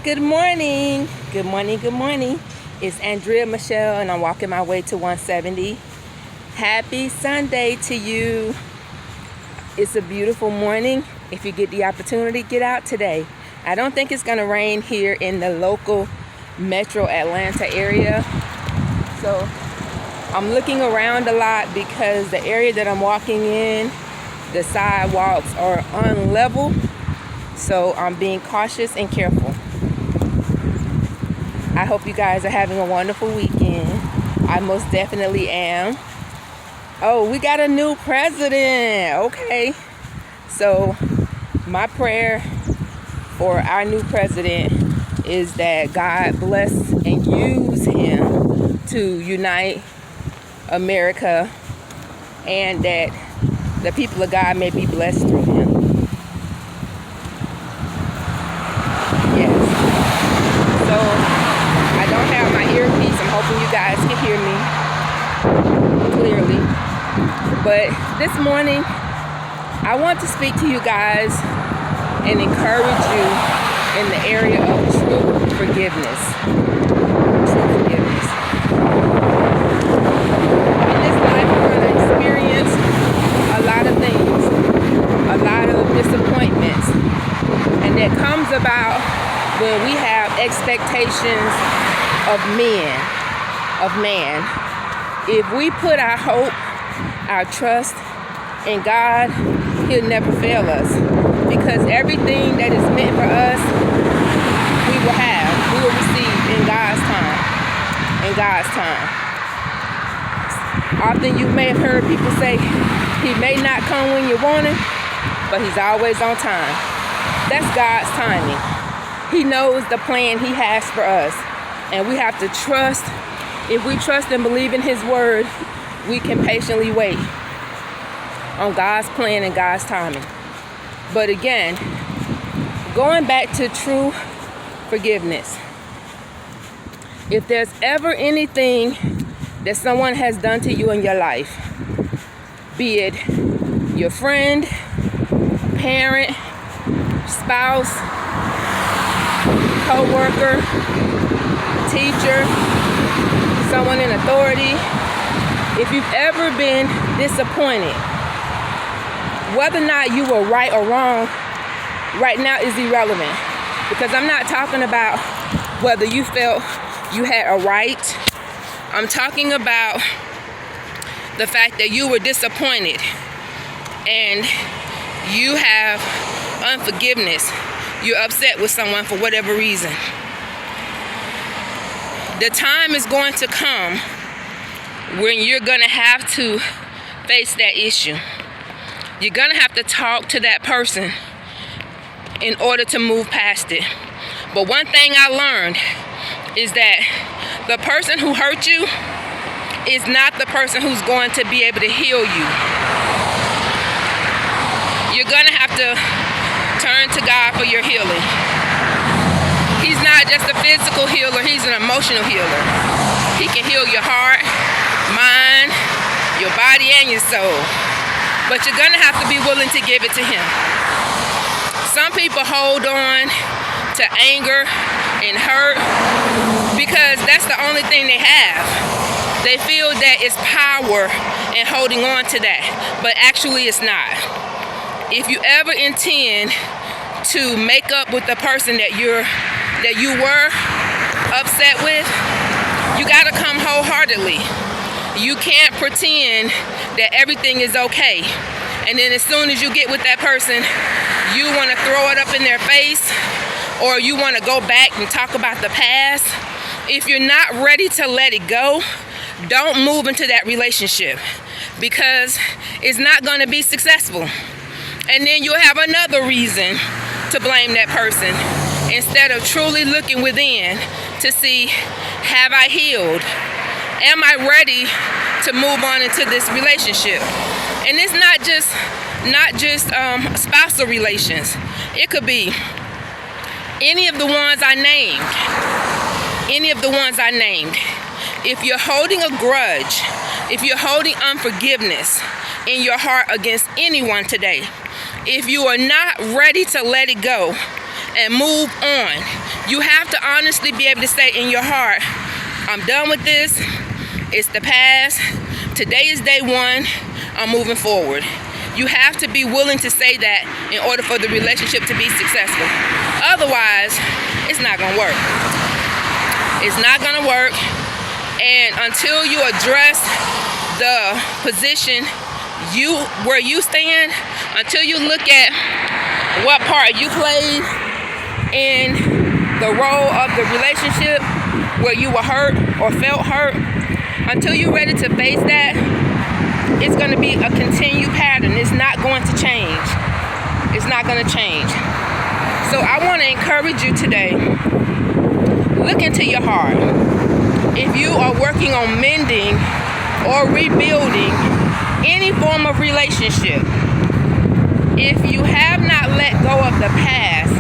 Good morning. Good morning. Good morning. It's Andrea Michelle, and I'm walking my way to 170. Happy Sunday to you. It's a beautiful morning. If you get the opportunity, get out today. I don't think it's going to rain here in the local metro Atlanta area. So I'm looking around a lot because the area that I'm walking in, the sidewalks are unlevel. So I'm being cautious and careful. I hope you guys are having a wonderful weekend. I most definitely am. Oh, we got a new president. Okay. So my prayer for our new president is that God bless and use him to unite America, and that the people of God may be blessed through him. Yes. So I don't have my earpiece. I'm hoping you guys can hear me clearly. But this morning, I want to speak to you guys and encourage you in the area of true forgiveness. True forgiveness. In this life, we're going to experience a lot of things, a lot of disappointments, and that comes about when we have expectations of man. If we put our hope, our trust in God, he'll never fail us, because everything that is meant for us, we will receive in God's time. Often you may have heard people say, he may not come when you want him, but he's always on time. That's God's timing. He knows the plan he has for us, and we have to trust. If we trust and believe in his word, we can patiently wait on God's plan and God's timing. But again, going back to true forgiveness, if there's ever anything that someone has done to you in your life, be it your friend, parent, spouse, co-worker, teacher, someone in authority, if you've ever been disappointed, whether or not you were right or wrong right now is irrelevant, because I'm not talking about whether you felt you had a right. I'm talking about the fact that you were disappointed and you have unforgiveness. You're upset with someone for whatever reason. The time is going to come when you're going to have to face that issue. You're going to have to talk to that person in order to move past it. But one thing I learned is that the person who hurt you is not the person who's going to be able to heal you. You're going to have to turn to God for your healing. He's not just a physical healer, he's an emotional healer. He can heal your heart, mind, your body, and your soul. But you're going to have to be willing to give it to him. Some people hold on to anger and hurt because that's the only thing they have. They feel that it's power in holding on to that, but actually it's not. If you ever intend to make up with the person that you were upset with, you got to come wholeheartedly. You can't pretend that everything is okay, and then as soon as you get with that person, you want to throw it up in their face, or you want to go back and talk about the past. If you're not ready to let it go, don't move into that relationship, because it's not going to be successful. And then you'll have another reason to blame that person instead of truly looking within to see, have I healed? Am I ready to move on into this relationship? And it's not just spousal relations. It could be any of the ones I named. If you're holding a grudge, if you're holding unforgiveness in your heart against anyone today, if you are not ready to let it go, and move on. You have to honestly be able to say in your heart, I'm done with this. It's the past. Today is day one. I'm moving forward. You have to be willing to say that in order for the relationship to be successful. Otherwise, it's not gonna work. It's not gonna work. And until you address the position where you stand, until you look at what part you played in the role of the relationship where you were hurt or felt hurt, until you're ready to face that, it's going to be a continued pattern. It's not going to change. It's not going to change. So I want to encourage you today, look into your heart. If you are working on mending or rebuilding any form of relationship, if you have not let go of the past,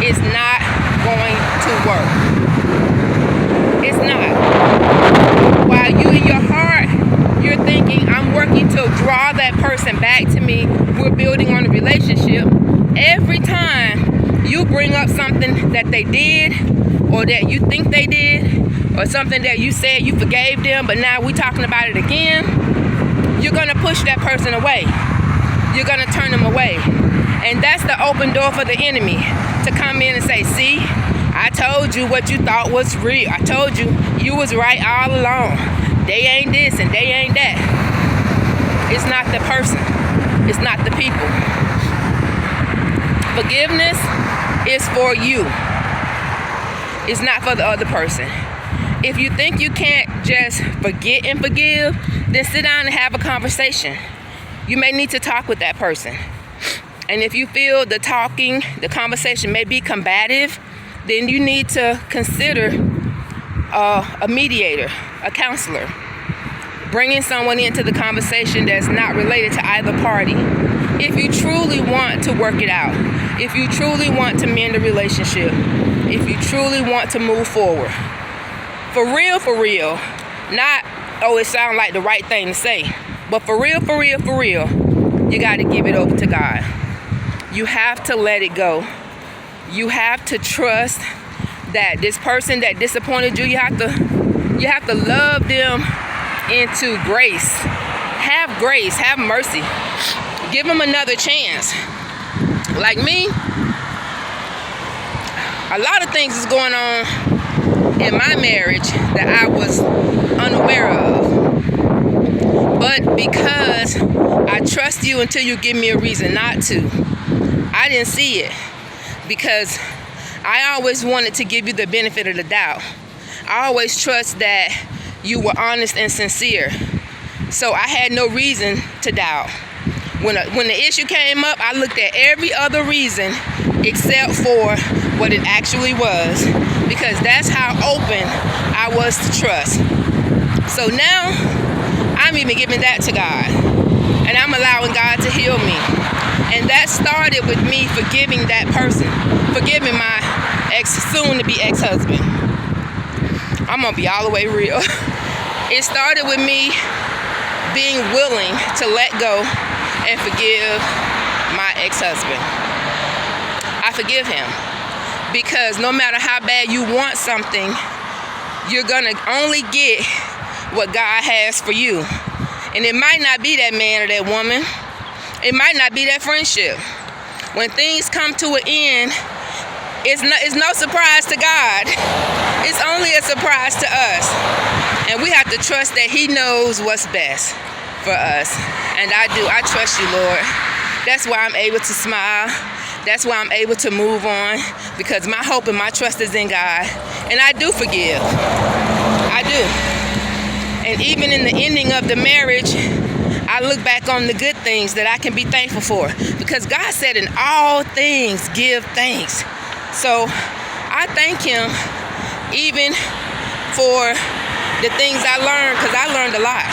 it's not going to work. It's not. While you in your heart, you're thinking, I'm working to draw that person back to me, we're building on a relationship. Every time you bring up something that they did, or that you think they did, or something that you said you forgave them, but now we're talking about it again, you're going to push that person away. You're going to turn them away. And that's the open door for the enemy to come in and say, see, I told you what you thought was real. I told you, you was right all along. They ain't this and they ain't that. It's not the person. It's not the people. Forgiveness is for you. It's not for the other person. If you think you can't just forget and forgive, then sit down and have a conversation. You may need to talk with that person. And if you feel the conversation may be combative, then you need to consider a mediator, a counselor, bringing someone into the conversation that's not related to either party. If you truly want to work it out, if you truly want to mend a relationship, if you truly want to move forward, for real, not, oh, it sounds like the right thing to say, but for real, you got to give it over to God. You have to let it go. You have to trust that this person that disappointed you, you have to love them into grace. Have grace, have mercy. Give them another chance. Like me, a lot of things is going on in my marriage that I was unaware of. But because I trust you until you give me a reason not to, I didn't see it. Because I always wanted to give you the benefit of the doubt. I always trust that you were honest and sincere. So I had no reason to doubt. When the issue came up, I looked at every other reason except for what it actually was. Because that's how open I was to trust. So now, I'm even giving that to God. And I'm allowing God to heal me. And that started with me forgiving that person, forgiving my soon-to-be ex-husband. I'm gonna be all the way real. It started with me being willing to let go and forgive my ex-husband. I forgive him because no matter how bad you want something, you're gonna only get what God has for you. And it might not be that man or that woman. It might not be that friendship. When things come to an end, it's no surprise to God. It's only a surprise to us. And we have to trust that He knows what's best for us. And I do. I trust you, Lord. That's why I'm able to smile. That's why I'm able to move on. Because my hope and my trust is in God. And I do forgive. I do. And even in the ending of the marriage, I look back on the good things that I can be thankful for. Because God said in all things, give thanks. So I thank Him even for the things I learned, because I learned a lot.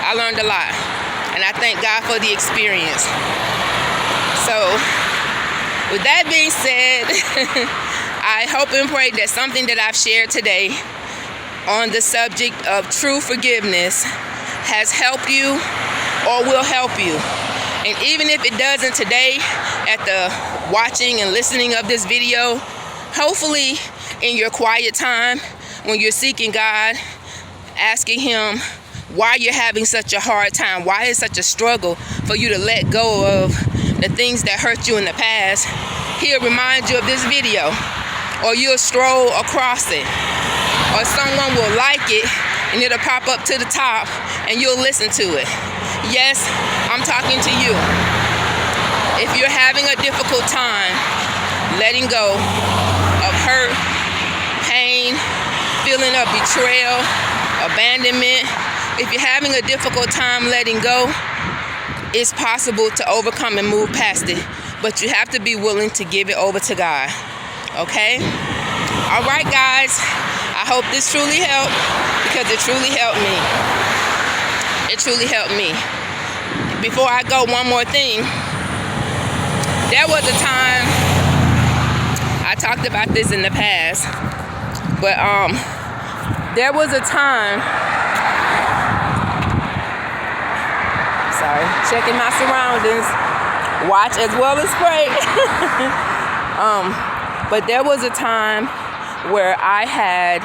I learned a lot. And I thank God for the experience. So with that being said, I hope and pray that something that I've shared today on the subject of true forgiveness has helped you or will help you. And even if it doesn't today at the watching and listening of this video, hopefully in your quiet time when you're seeking God, asking him why you're having such a hard time, why it's such a struggle for you to let go of the things that hurt you in the past, he'll remind you of this video, or you'll stroll across it, or someone will like it and it'll pop up to the top and you'll listen to it. Yes, I'm talking to you. If you're having a difficult time letting go of hurt, pain, feeling of betrayal, abandonment, if you're having a difficult time letting go, it's possible to overcome and move past it, but you have to be willing to give it over to God. Okay? All right, guys. I hope this truly helped, because it truly helped me. It truly helped me. Before I go, one more thing. There was a time, I talked about this in the past, but there was a time, sorry, checking my surroundings, watch as well as pray. But there was a time where I had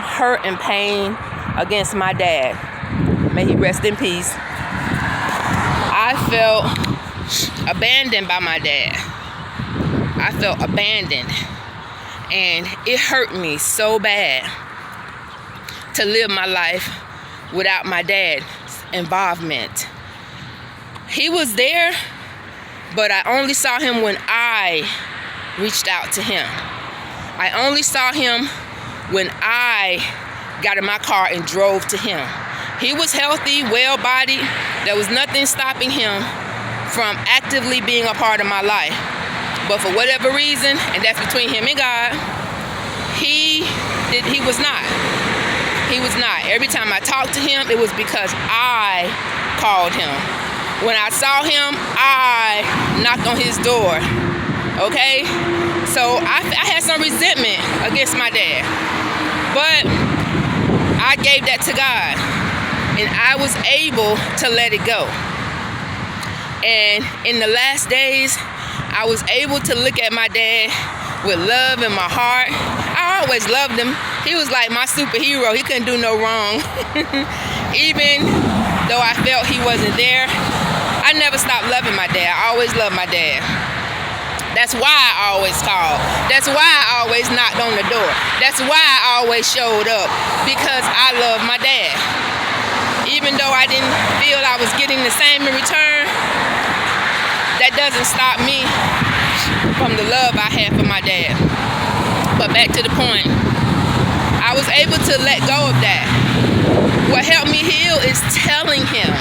hurt and pain against my dad. May he rest in peace. I felt abandoned by my dad. I felt abandoned. And it hurt me so bad to live my life without my dad's involvement. He was there, but I only saw him when I reached out to him. I only saw him when I got in my car and drove to him. He was healthy, well-bodied. There was nothing stopping him from actively being a part of my life. But for whatever reason, and that's between him and God, he was not. He was not. Every time I talked to him, it was because I called him. When I saw him, I knocked on his door. Okay? So I had some resentment against my dad. But I gave that to God. And I was able to let it go. And in the last days, I was able to look at my dad with love in my heart. I always loved him. He was like my superhero. He couldn't do no wrong. Even though I felt he wasn't there, I never stopped loving my dad. I always loved my dad. That's why I always called. That's why I always knocked on the door. That's why I always showed up, because I love my dad. Even though I didn't feel I was getting the same in return, that doesn't stop me from the love I had for my dad. But back to the point, I was able to let go of that. What helped me heal is telling him.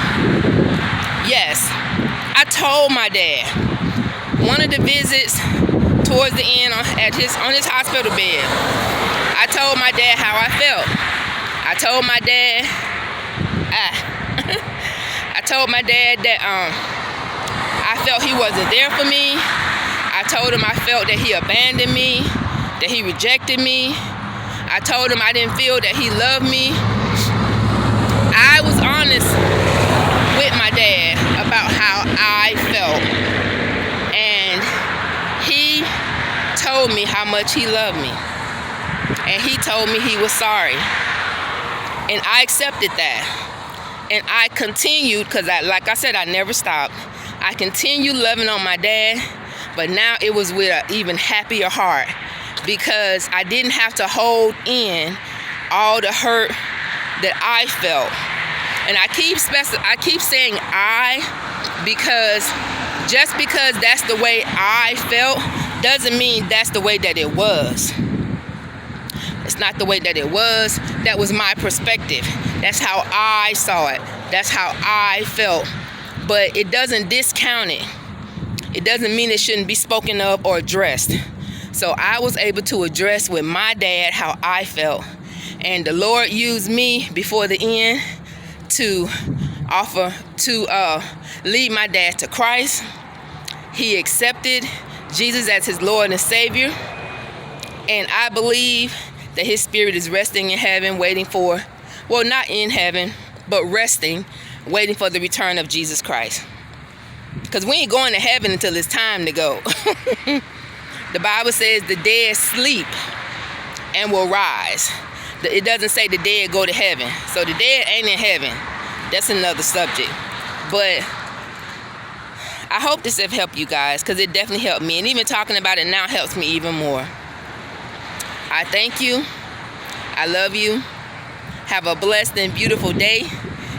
Yes, I told my dad. One of the visits towards the end on his hospital bed, I told my dad how I felt. I told my dad, I told my dad that I felt he wasn't there for me. I told him I felt that he abandoned me, that he rejected me. I told him I didn't feel that he loved me. I was honest with my dad about how I felt. And he told me how much he loved me. And he told me he was sorry. And I accepted that. And I continued, because like I said, I never stopped. I continued loving on my dad, but now it was with an even happier heart, because I didn't have to hold in all the hurt that I felt. And I keep saying I, because just because that's the way I felt doesn't mean that's the way that it was. It's not the way that it was. That was my perspective. That's how I saw it. That's how I felt. But it doesn't discount it. It doesn't mean it shouldn't be spoken of or addressed. So I was able to address with my dad how I felt. And the Lord used me before the end to lead my dad to Christ. He accepted Jesus as his Lord and Savior. And I believe that his spirit is resting in heaven, waiting for, well, not in heaven, but resting, waiting for the return of Jesus Christ. Because we ain't going to heaven until it's time to go. The Bible says the dead sleep and will rise. It doesn't say the dead go to heaven. So the dead ain't in heaven. That's another subject. But I hope this have helped you guys, because it definitely helped me. And even talking about it now helps me even more. I thank you. I love you. Have a blessed and beautiful day.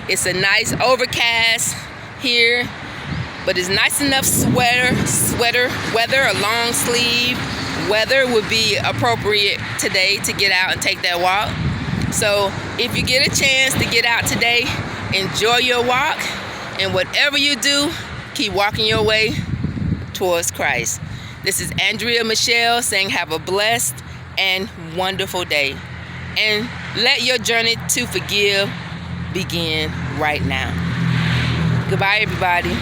It's a nice overcast here, but it's nice enough sweater weather, a long sleeve weather would be appropriate today to get out and take that walk. So if you get a chance to get out today, enjoy your walk, and whatever you do, keep walking your way towards Christ. This is Andrea Michelle saying have a blessed and wonderful day. And let your journey to forgive begin right now. Goodbye, everybody.